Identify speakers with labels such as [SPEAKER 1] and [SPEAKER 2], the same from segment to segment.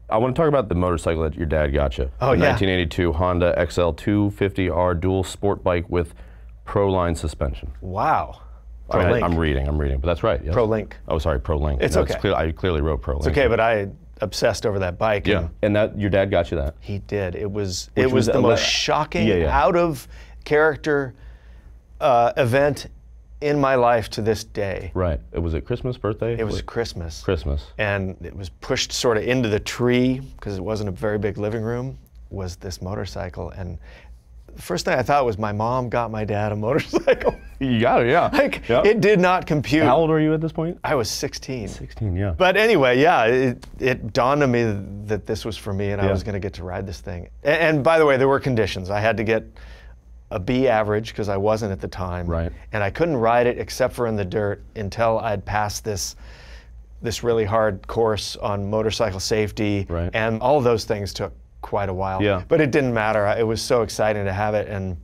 [SPEAKER 1] I want to talk about the motorcycle that your dad got you.
[SPEAKER 2] Oh, yeah.
[SPEAKER 1] 1982 Honda XL 250R dual sport bike with Pro-Line suspension.
[SPEAKER 2] Wow.
[SPEAKER 1] I'm reading, but that's right. Yes.
[SPEAKER 2] Pro-Link.
[SPEAKER 1] Oh, sorry, Pro-Link.
[SPEAKER 2] It's okay.
[SPEAKER 1] I clearly wrote Pro-Link.
[SPEAKER 2] It's okay, but I obsessed over that bike.
[SPEAKER 1] Yeah, and that your dad got you that.
[SPEAKER 2] He did. It was the most shocking, out of character event in my life to this day.
[SPEAKER 1] Right. Was it Christmas, birthday?
[SPEAKER 2] It was Christmas.
[SPEAKER 1] Christmas.
[SPEAKER 2] And it was pushed sort of into the tree because it wasn't a very big living room, was this motorcycle. And the first thing I thought was my mom got my dad a motorcycle.
[SPEAKER 1] You got it, yeah.
[SPEAKER 2] Like, it did not compute.
[SPEAKER 1] How old were you at this point?
[SPEAKER 2] I was 16.
[SPEAKER 1] 16, yeah.
[SPEAKER 2] But anyway, yeah, it dawned on me that this was for me and I was going to get to ride this thing. And by the way, there were conditions. I had to get a B average because I wasn't at the time.
[SPEAKER 1] Right.
[SPEAKER 2] And I couldn't ride it except for in the dirt until I'd passed this really hard course on motorcycle safety.
[SPEAKER 1] Right.
[SPEAKER 2] And all of those things took quite a while.
[SPEAKER 1] Yeah.
[SPEAKER 2] But it didn't matter. It was so exciting to have it, and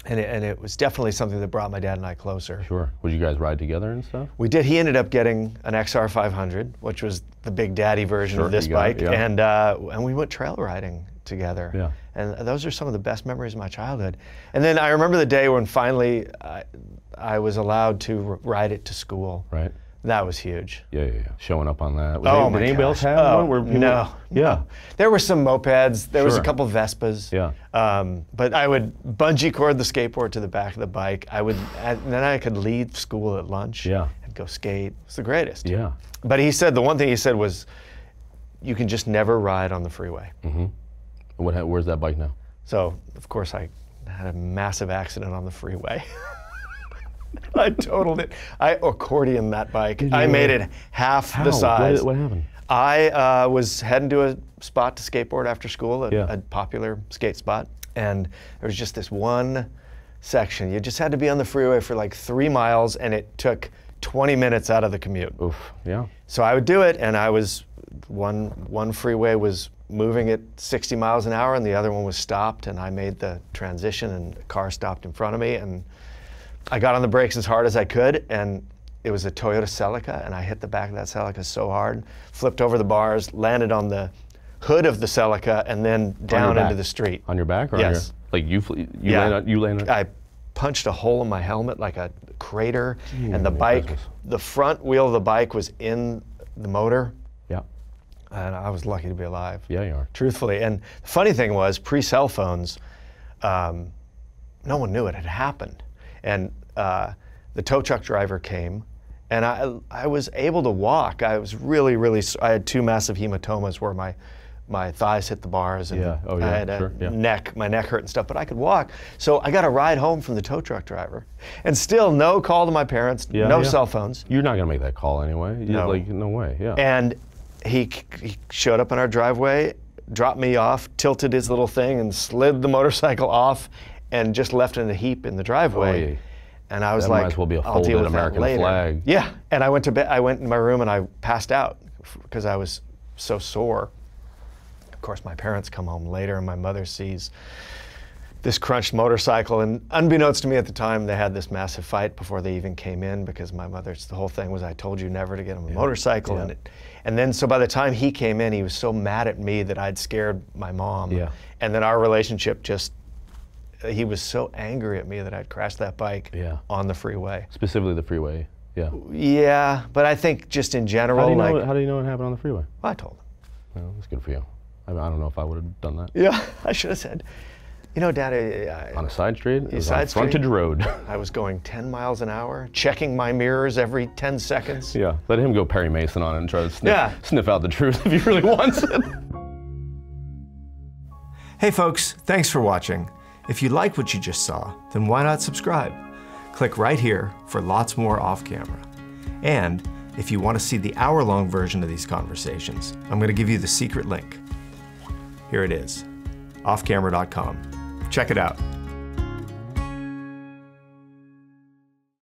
[SPEAKER 2] it was definitely something that brought my dad and I closer.
[SPEAKER 1] Sure. Would you guys ride together and stuff?
[SPEAKER 2] We did. He ended up getting an XR 500, which was the big daddy version of this bike, and we went trail riding together.
[SPEAKER 1] Yeah.
[SPEAKER 2] And those are some of the best memories of my childhood. And then I remember the day when finally I was allowed to ride it to school.
[SPEAKER 1] Right.
[SPEAKER 2] That was huge.
[SPEAKER 1] Yeah. Showing up on that.
[SPEAKER 2] Did
[SPEAKER 1] anybody else have one?
[SPEAKER 2] No.
[SPEAKER 1] Yeah.
[SPEAKER 2] There were some mopeds. There was a couple Vespas.
[SPEAKER 1] Yeah.
[SPEAKER 2] But I would bungee cord the skateboard to the back of the bike. And then I could leave school at lunch.
[SPEAKER 1] Yeah.
[SPEAKER 2] And go skate. It's the greatest.
[SPEAKER 1] Yeah.
[SPEAKER 2] But he said, the one thing he said was, you can just never ride on the freeway.
[SPEAKER 1] Mm-hmm. Where's that bike now?
[SPEAKER 2] So, of course, I had a massive accident on the freeway. I totaled it. I accordioned that bike. I made it half the size.
[SPEAKER 1] What happened?
[SPEAKER 2] I was heading to a spot to skateboard after school, a popular skate spot, and there was just this one section. You just had to be on the freeway for like 3 miles, and it took 20 minutes out of the commute.
[SPEAKER 1] Oof, yeah.
[SPEAKER 2] So I would do it, and I was, one freeway was moving at 60 miles an hour, and the other one was stopped, and I made the transition, and the car stopped in front of me, and I got on the brakes as hard as I could, and it was a Toyota Celica, and I hit the back of that Celica so hard, flipped over the bars, landed on the hood of the Celica, and then down into the street.
[SPEAKER 1] On your back? Or
[SPEAKER 2] yes.
[SPEAKER 1] You landed?
[SPEAKER 2] I punched a hole in my helmet like a crater, and the bike, the front wheel of the bike was in the motor.
[SPEAKER 1] Yeah.
[SPEAKER 2] And I was lucky to be alive.
[SPEAKER 1] Yeah, you are.
[SPEAKER 2] Truthfully. And the funny thing was, pre-cell phones, no one knew it had happened. And the tow truck driver came, and I was able to walk. I was really, I had 2 massive hematomas where my thighs hit the bars, and I had my neck hurt and stuff, but I could walk. So I got a ride home from the tow truck driver, and still no call to my parents, no cell phones.
[SPEAKER 1] You're not gonna make that call anyway. No way, yeah.
[SPEAKER 2] And he showed up in our driveway, dropped me off, tilted his little thing, and slid the motorcycle off, and just left it in a heap in the driveway. Oh, yeah. And I was like,
[SPEAKER 1] might as well be a
[SPEAKER 2] I'll deal
[SPEAKER 1] folded
[SPEAKER 2] with
[SPEAKER 1] American
[SPEAKER 2] that later.
[SPEAKER 1] flag.
[SPEAKER 2] Yeah, and I went to bed. I went in my room and I passed out because I was so sore. Of course, my parents come home later, and my mother sees this crunched motorcycle, and unbeknownst to me at the time, they had this massive fight before they even came in, because my mother's, the whole thing was, I told you never to get him a motorcycle.
[SPEAKER 1] Yeah.
[SPEAKER 2] And then, so by the time he came in, he was so mad at me that I'd scared my mom.
[SPEAKER 1] Yeah.
[SPEAKER 2] And then our relationship just, he was so angry at me that I'd crashed that bike on the freeway.
[SPEAKER 1] Specifically the freeway, yeah.
[SPEAKER 2] Yeah, but I think just in general,
[SPEAKER 1] how do you know it happened on the freeway?
[SPEAKER 2] Well, I told him.
[SPEAKER 1] Well, that's good for you. I don't know if I would have done that.
[SPEAKER 2] Yeah, I should have said, you know, Dad,
[SPEAKER 1] on a side street? It was
[SPEAKER 2] side
[SPEAKER 1] on frontage road.
[SPEAKER 2] I was going 10 miles an hour, checking my mirrors every 10 seconds.
[SPEAKER 1] Yeah, let him go Perry Mason on it and try to sniff out the truth if he really wants it.
[SPEAKER 2] Hey folks, thanks for watching. If you like what you just saw, then why not subscribe? Click right here for lots more off camera. And if you want to see the hour-long version of these conversations, I'm going to give you the secret link. Here it is, offcamera.com. Check it out.